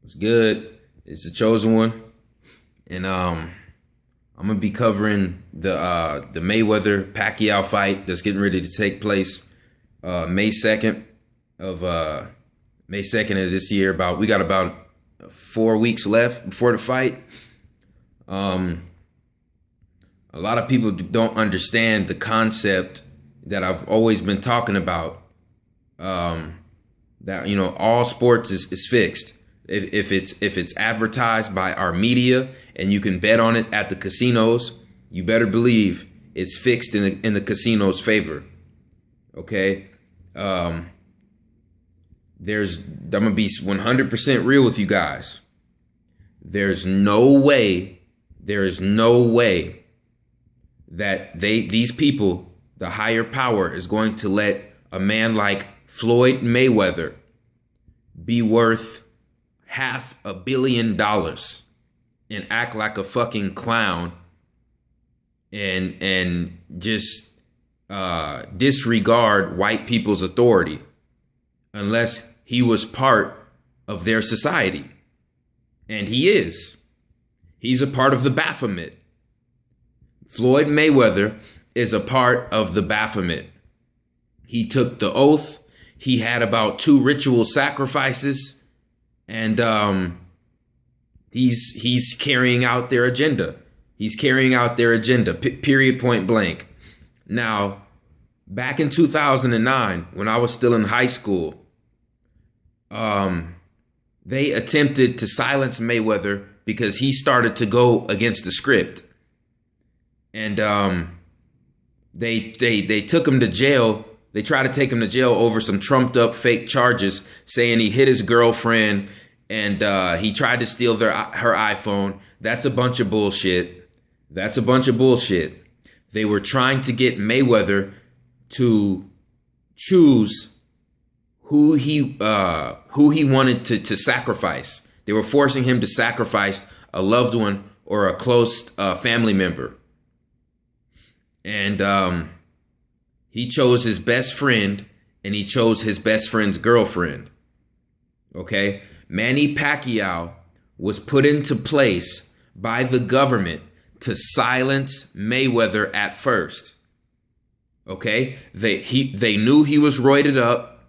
It's good. It's the chosen one, and I'm gonna be covering the Mayweather Pacquiao fight that's getting ready to take place May 2nd of May 2nd of this year. We got about 4 weeks left before the fight. A lot of people don't understand the concept that I've always been talking about. That all sports is fixed. If it's advertised by our media and you can bet on it at the casinos, you better believe it's fixed in the casino's favor. Okay, I'm gonna be 100% real with you guys. There is no way that these people, the higher power, is going to let a man like Floyd Mayweather be worth $500 million and act like a fucking clown and just disregard white people's authority unless he was part of their society. And he is. He's a part of the Baphomet. Floyd Mayweather is a part of the Baphomet. He took the oath. He had about 2 ritual sacrifices, and he's carrying out their agenda. He's carrying out their agenda, period, point blank. Now, back in 2009, when I was still in high school, they attempted to silence Mayweather because he started to go against the script. And they took him to jail. They tried to take him to jail over some trumped up fake charges, saying he hit his girlfriend and he tried to steal her iPhone. That's a bunch of bullshit. That's a bunch of bullshit. They were trying to get Mayweather to choose who he wanted to sacrifice. They were forcing him to sacrifice a loved one or a close family member. And he chose his best friend, and he chose his best friend's girlfriend. Okay? Manny Pacquiao was put into place by the government to silence Mayweather at first. Okay? They knew he was roided up.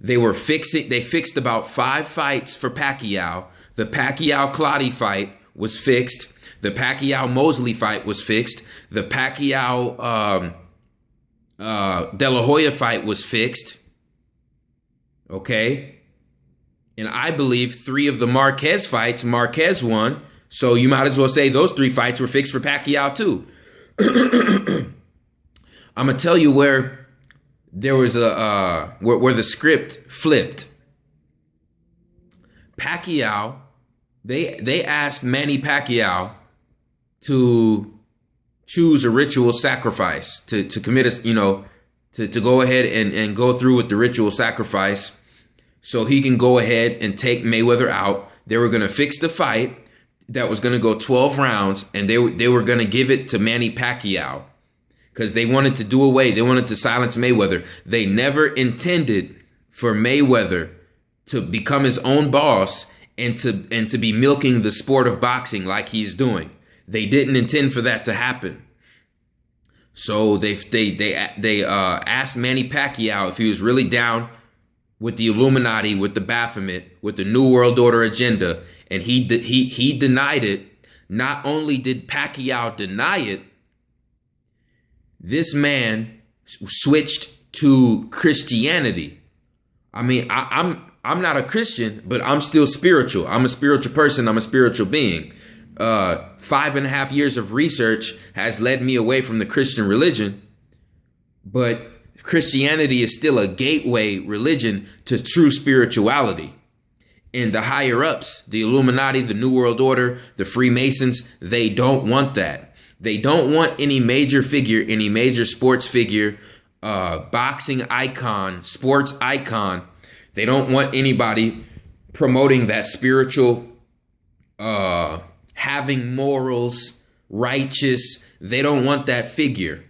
They fixed about 5 fights for Pacquiao. The Pacquiao-Clottey fight was fixed. The Pacquiao-Mosley fight was fixed. The Pacquiao De La Hoya fight was fixed. Okay? And I believe 3 of the Marquez fights, Marquez won. So you might as well say those 3 fights were fixed for Pacquiao too. I'm going to tell you where there was where the script flipped. Pacquiao, they asked Manny Pacquiao to choose a ritual sacrifice, to commit to go ahead and go through with the ritual sacrifice so he can go ahead and take Mayweather out. They were going to fix the fight that was going to go 12 rounds, and they were going to give it to Manny Pacquiao because they wanted to silence Mayweather. They never intended for Mayweather to become his own boss and to be milking the sport of boxing like he's doing. They didn't intend for that to happen. So they asked Manny Pacquiao if he was really down with the Illuminati, with the Baphomet, with the New World Order agenda, and he denied it. Not only did Pacquiao deny it, this man switched to Christianity. I mean, I'm not a Christian, but I'm still spiritual. I'm a spiritual person. I'm a spiritual being. 5.5 years of research has led me away from the Christian religion, but Christianity is still a gateway religion to true spirituality. And the higher ups, the Illuminati, the New World Order, the Freemasons, they don't want that. They don't want any major figure, any major sports figure, boxing icon, sports icon. They don't want anybody promoting that spiritual, having morals, righteous. They don't want that figure.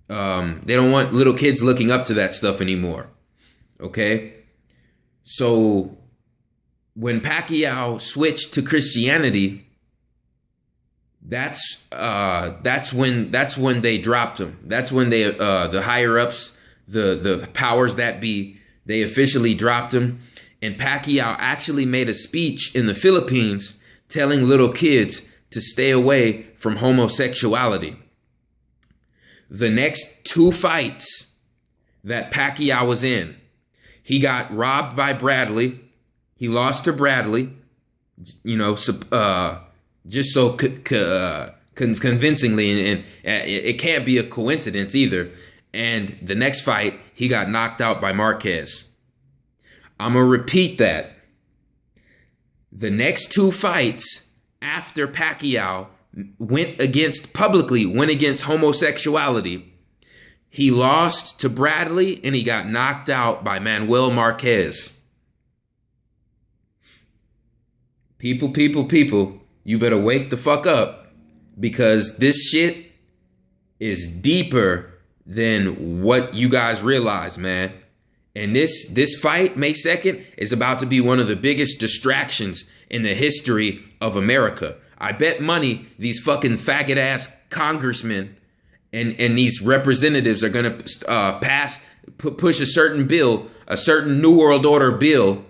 They don't want little kids looking up to that stuff anymore. Okay? So when Pacquiao switched to Christianity, that's when they dropped him. That's when they the higher ups, the powers that be, they officially dropped him. And Pacquiao actually made a speech in the Philippines telling little kids to stay away from homosexuality. The next two fights that Pacquiao was in, he got robbed by Bradley. He lost to Bradley, just so convincingly, and it can't be a coincidence either. And the next fight, he got knocked out by Marquez. I'm going to repeat that. The next two fights after Pacquiao went against homosexuality, he lost to Bradley and he got knocked out by Manuel Marquez. People, you better wake the fuck up, because this shit is deeper than what you guys realize, man. And this fight, May 2nd, is about to be one of the biggest distractions in the history of America. I bet money these fucking faggot ass congressmen and these representatives are gonna push a certain bill, a certain New World Order bill,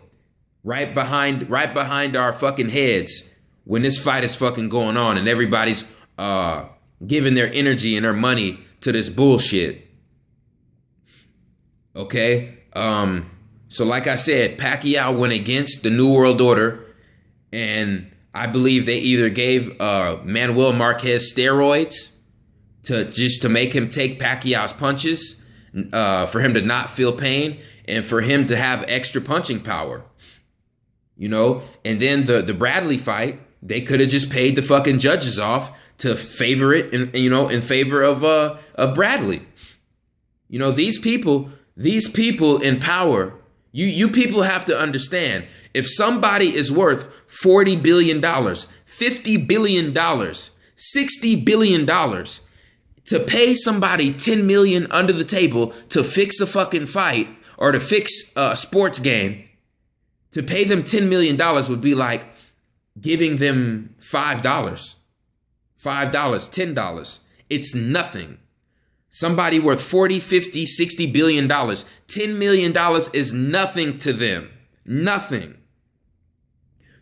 right behind our fucking heads when this fight is fucking going on, and everybody's giving their energy and their money to this bullshit. Okay? So like I said, Pacquiao went against the New World Order, and I believe they either gave Manuel Marquez steroids to make him take Pacquiao's punches, for him to not feel pain, and for him to have extra punching power. And then the Bradley fight, they could have just paid the fucking judges off to favor it, in favor of Bradley. These people in power, you people have to understand, if somebody is worth $40 billion, $50 billion, $60 billion, to pay somebody $10 million under the table to fix a fucking fight or to fix a sports game, to pay them $10 million would be like giving them $5, $10. It's nothing. Somebody worth 40, 50, 60 billion dollars, $10 million is nothing to them. Nothing.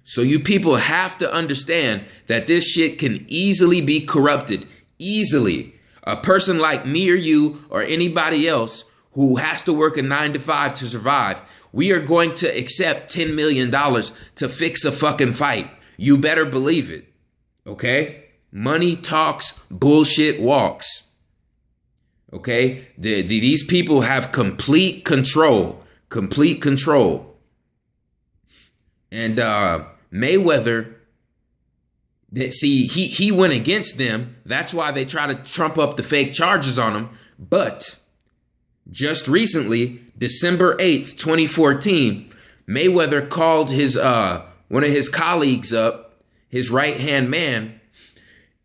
So you people have to understand that this shit can easily be corrupted. Easily. A person like me or you or anybody else who has to work a 9-to-5 to survive, we are going to accept $10 million to fix a fucking fight. You better believe it. Okay? Money talks, bullshit walks. Okay? These people have complete control. Complete control. And Mayweather, he went against them. That's why they try to trump up the fake charges on him. But just recently, December 8th, 2014, Mayweather called his one of his colleagues up, his right-hand man,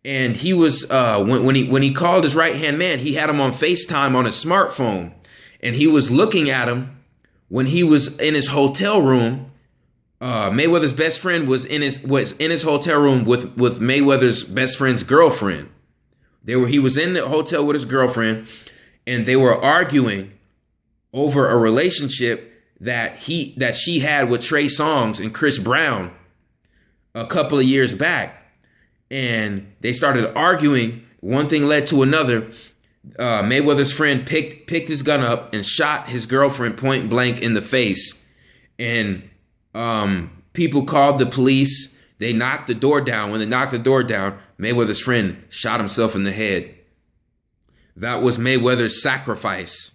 and he was when he called his right-hand man, he had him on FaceTime on his smartphone, and he was looking at him when he was in his hotel room. Mayweather's best friend was in his hotel room with Mayweather's best friend's girlfriend. He was in the hotel with his girlfriend, and they were arguing over a relationship that she had with Trey Songz and Chris Brown a couple of years back. And they started arguing. One thing led to another. Mayweather's friend picked his gun up and shot his girlfriend point blank in the face. And people called the police. They knocked the door down. When they knocked the door down, Mayweather's friend shot himself in the head. That was Mayweather's sacrifice.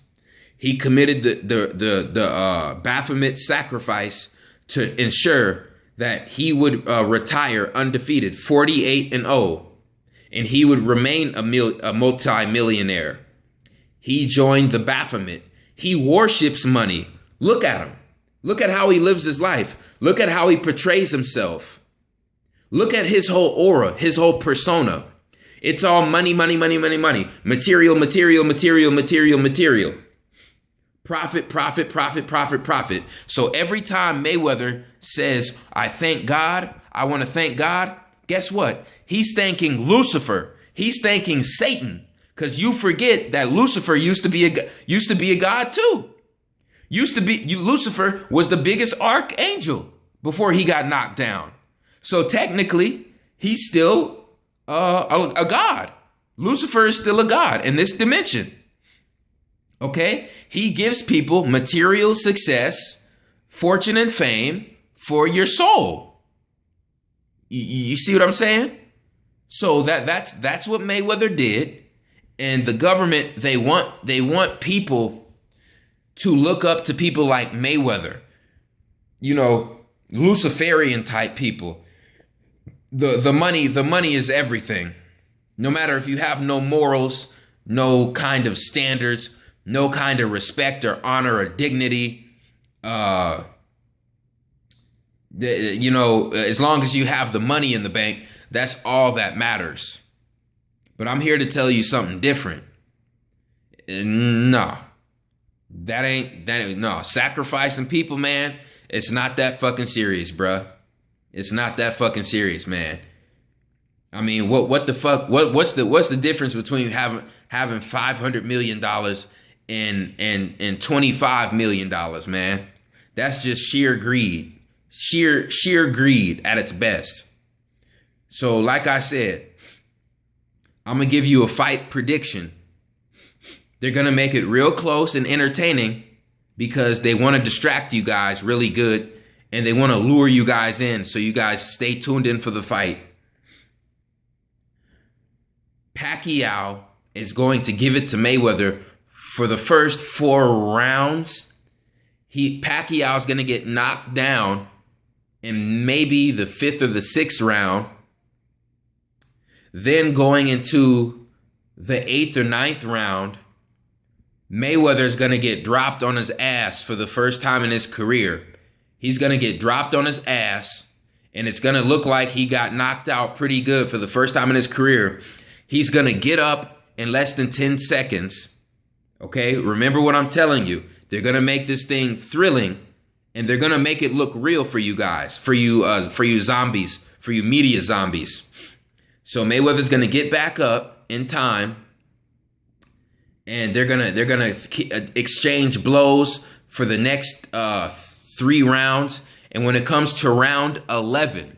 He committed the Baphomet sacrifice to ensure that he would retire undefeated, 48-0, and he would remain a multi-millionaire. He joined the Baphomet. He worships money. Look at him. Look at how he lives his life. Look at how he portrays himself. Look at his whole aura, his whole persona. It's all money, money, money, money, money. Material, material, material, material, material. Profit, profit, profit, profit, profit. So every time Mayweather says, I thank God, I want to thank God, guess what? He's thanking Lucifer. He's thanking Satan. Because you forget that Lucifer used to be a god too. Lucifer was the biggest archangel before he got knocked down. So technically, he's still a god. Lucifer is still a god in this dimension. Okay? He gives people material success, fortune, and fame for your soul. You see what I'm saying? So that's what Mayweather did. And the government, they want people to look up to people like Mayweather. You know, Luciferian type people. The money is everything. No matter if you have no morals, no kind of standards, no kind of respect or honor or dignity, as long as you have the money in the bank, that's all that matters. But I'm here to tell you something different. No. No. Sacrificing people, man, it's not that fucking serious, bruh. It's not that fucking serious, man. I mean, what the fuck? What's the difference between having $500 million and $25 million, man? That's just sheer greed. Sheer greed at its best. So, like I said, I'm going to give you a fight prediction. They're going to make it real close and entertaining because they want to distract you guys really good and they want to lure you guys in so you guys stay tuned in for the fight. Pacquiao is going to give it to Mayweather for the first 4 rounds. Pacquiao is going to get knocked down in maybe the 5th or the 6th round. Then going into the 8th or 9th round, Mayweather's going to get dropped on his ass for the first time in his career. He's going to get dropped on his ass, and it's going to look like he got knocked out pretty good for the first time in his career. He's going to get up in less than 10 seconds. Okay? Remember what I'm telling you. They're going to make this thing thrilling, and they're going to make it look real for you guys, for you zombies, for you media zombies. So Mayweather's going to get back up in time, and they're gonna exchange blows for the next 3 rounds. And when it comes to round 11,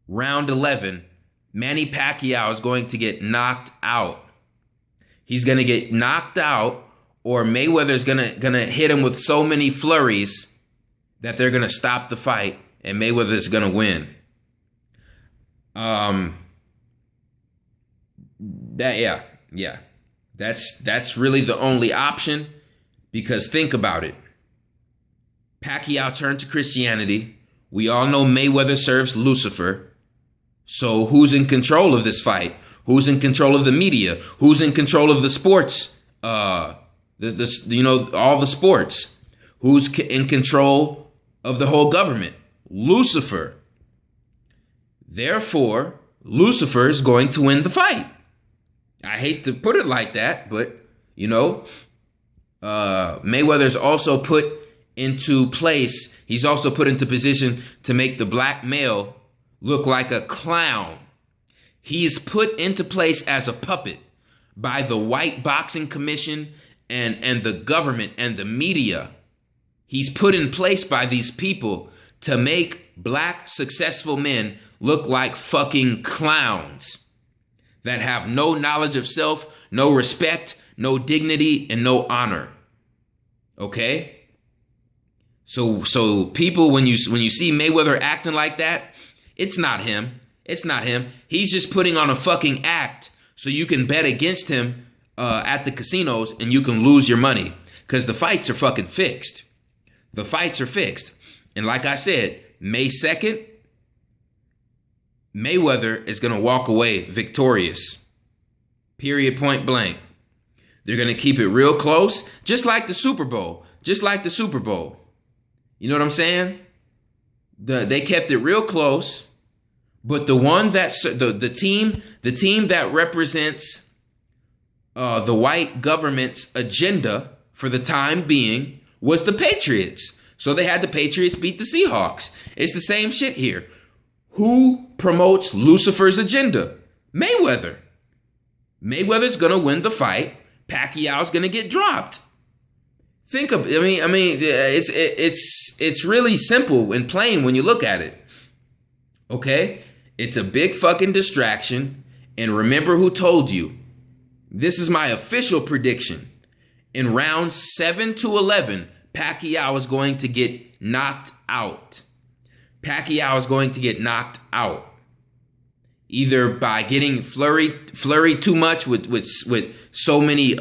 Manny Pacquiao is going to get knocked out. He's going to get knocked out, or Mayweather's gonna hit him with so many flurries that they're gonna stop the fight, and Mayweather's gonna win. That's really the only option, because think about it. Pacquiao turned to Christianity. We all know Mayweather serves Lucifer. So who's in control of this fight? Who's in control of the media? Who's in control of the sports? All the sports. Who's in control of the whole government? Lucifer. Therefore, Lucifer is going to win the fight. I hate to put it like that, but, Mayweather's also put into place, he's also put into position to make the black male look like a clown. He is put into place as a puppet by the White Boxing Commission and the government and the media. He's put in place by these people to make black successful men look like fucking clowns that have no knowledge of self, no respect, no dignity, and no honor. Okay? So people, when you see Mayweather acting like that, it's not him. It's not him. He's just putting on a fucking act so you can bet against him at the casinos and you can lose your money. Because the fights are fucking fixed. The fights are fixed. And like I said, May 2nd, Mayweather is going to walk away victorious. Period, point blank. They're going to keep it real close, just like the Super Bowl. Just like the Super Bowl. You know what I'm saying? They kept it real close, but the one that's the team that represents the white government's agenda for the time being was the Patriots. So they had the Patriots beat the Seahawks. It's the same shit here. Who promotes Lucifer's agenda? Mayweather. Mayweather's gonna win the fight. Pacquiao's gonna get dropped. It's really simple and plain when you look at it. Okay? It's a big fucking distraction. And remember who told you. This is my official prediction. In rounds 7 to 11, Pacquiao is going to get knocked out. Pacquiao is going to get knocked out. Either by getting flurried too much with so many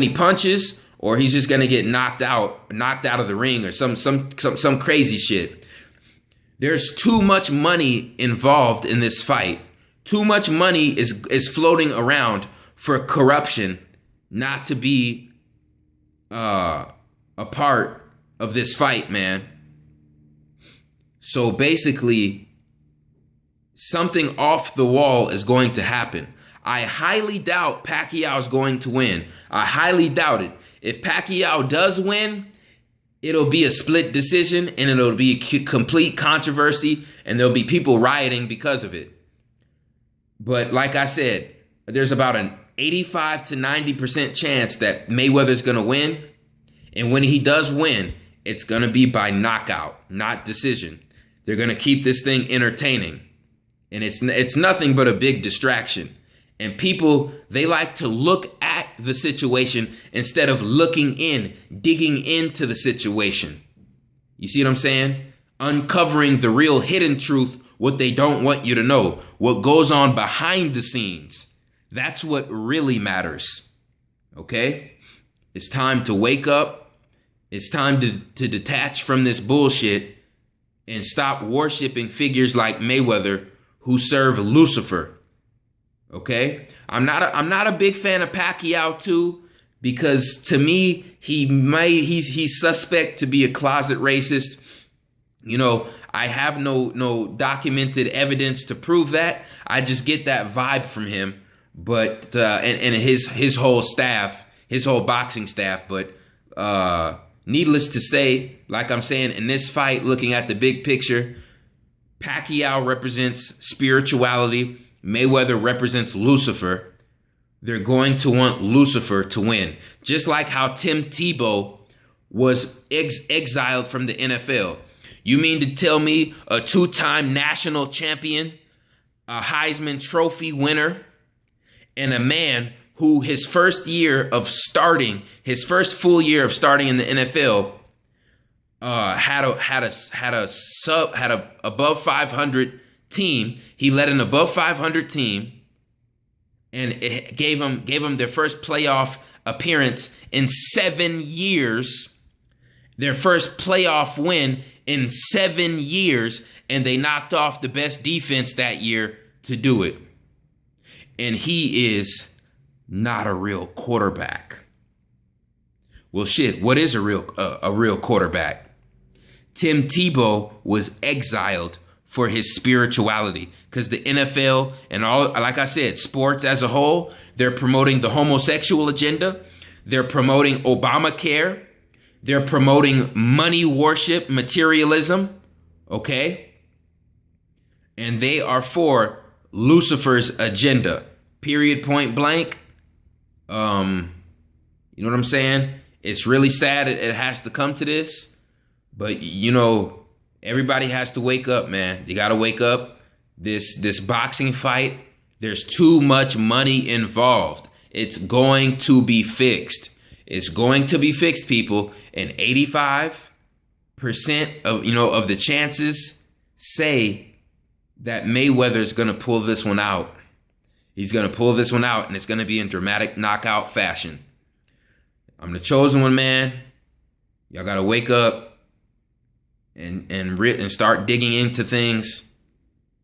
punches, or he's just gonna get knocked out of the ring, or some crazy shit. There's too much money involved in this fight. Too much money is floating around for corruption not to be a part of this fight, man. So basically, something off the wall is going to happen. I highly doubt Pacquiao is going to win. I highly doubt it. If Pacquiao does win, it'll be a split decision, and it'll be complete controversy, and there'll be people rioting because of it. But like I said, there's about an 85 to 90% chance that Mayweather's going to win. And when he does win, it's going to be by knockout, not decision. They're going to keep this thing entertaining. And it's nothing but a big distraction. And people, they like to look at the situation instead of digging into the situation. You see what I'm saying? Uncovering the real hidden truth, what they don't want you to know, what goes on behind the scenes. That's what really matters. Okay? It's time to wake up. It's time to detach from this bullshit and stop worshiping figures like Mayweather who serve Lucifer. Okay? I'm not a big fan of Pacquiao too, because to me, he's suspect to be a closet racist. You know, I have no documented evidence to prove that. I just get that vibe from him. But and his whole staff, his whole boxing staff. But needless to say, like I'm saying, in this fight, looking at the big picture, Pacquiao represents spirituality. Mayweather represents Lucifer. They're going to want Lucifer to win. Just like how Tim Tebow was exiled from the NFL. You mean to tell me a two-time national champion, a Heisman Trophy winner, and a man who his first full year of starting in the NFL, had a above 500 team. He led an above 500 team, and it gave them their first playoff appearance in 7 years. Their first playoff win in 7 years, and they knocked off the best defense that year to do it. And he is not a real quarterback. Well, shit, what is a real quarterback? Tim Tebow was exiled for his spirituality, because the NFL and all, like I said, sports as a whole, they're promoting the homosexual agenda. They're promoting Obamacare. They're promoting money worship, materialism. Okay? And they are for Lucifer's agenda. Period, point blank. You know what I'm saying? It's really sad it has to come to this. But, you know, everybody has to wake up, man. You got to wake up. This boxing fight, there's too much money involved. It's going to be fixed. It's going to be fixed, people. And 85% of the chances say that Mayweather's going to pull this one out. He's going to pull this one out, and it's going to be in dramatic knockout fashion. I'm the chosen one, man. Y'all got to wake up and start digging into things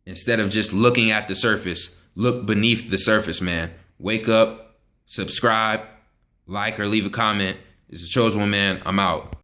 instead of just looking at the surface. Look beneath the surface, man. Wake up, subscribe, like, or leave a comment. It's the chosen one, man. I'm out.